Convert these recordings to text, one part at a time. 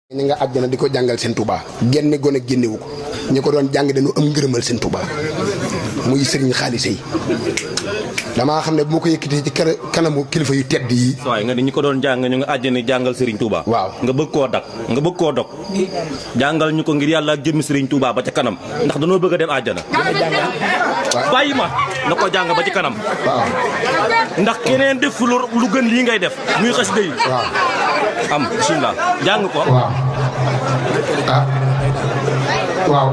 ñi nga àjjana di ko jàngal seen Touba genn gone génnewu ko ñi ko doon jàng dañu am ngërëmal seen Touba muy sëriñ xaalis yi damaa xam ne bu ma ko yëkkatee ci kanamu kilifa yu tedd yi. waaye nga ni ñi ko doon jàng ñu nga àjjana jàngal Serigne Touba. waaw nga bëgg koo dog jàngal ñu ko ngir yàlla ak jëmmi Serigne Touba ba ca kanam ndax dañoo bëgg a dem àjjana. bàyyi ma na ko jàng ba ci kanam. waaw ndax keneen def lu gën lii ngay def muy xas day. waaw am bismillah jàng ko. waaw ah waaw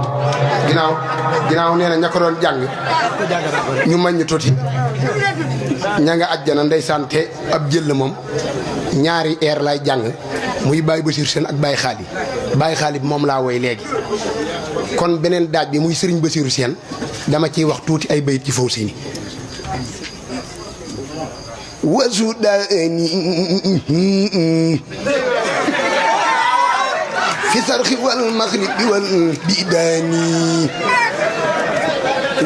ginnaaw nee na ña ko doon jàng ñu mañ ñu tuuti ña nga àjjana ndeysaan te ab jël moom ñaari air lay jàng muy Baye Bachir Sène ak Baye Xaali Baye Xaali bi moom laa woy léegi kon beneen daaj bi muy Serigne Bachir Sène dama ciy wax tuuti ay bayit ci faw seeni wasu daani fi sarxi wal maxribi wal bidaani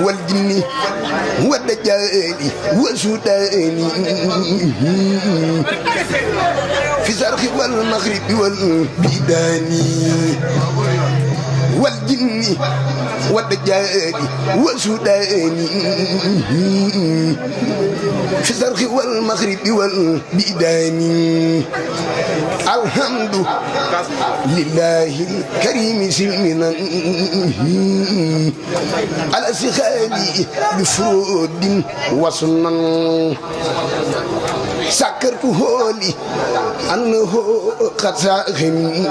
wal jinni wa dajaali wa sudaani fi sarxi wal maxribi wal bidaani wal jinni wa dajaali wa sudaani fi sarxi wal maxribi wal bidaani alhamdu lillahi karimi silminan ala sixaali bi furodin wasunan sakartu hooli annahu qad saaxani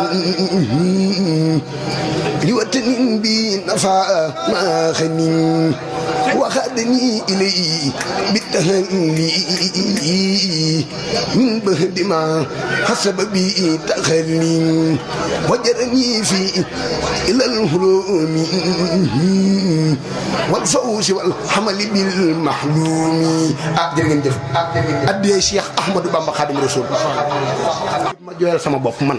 li watanin bi nafa ma xanin waxadani ilay bitahalli min bahdi ma hasaba bi taxalli wajarani fi ilal hulumi wal fawzi wal hamali bil mahlumi jërë ngeen jëf addiyee Cheikh Ahmadou Bamba Khadim Rasoul ma jooyal sama bopp man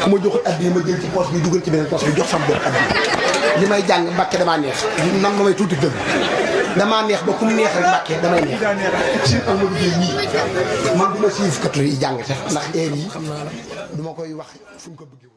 ku ma joxul addiyee ma jël ci poche bi dugal ci beneen poche bi jox sama bopp addiyee li may jàng Mbàkke damaa neex nan ma may tuuti dëgg damaa neex ba ku mu neex rek Mbàkke damay neex si Amadou Gueye ñii man du ma siif katu yi jàng sax ndax heure yi du ma koy wax fu mu ko bëgg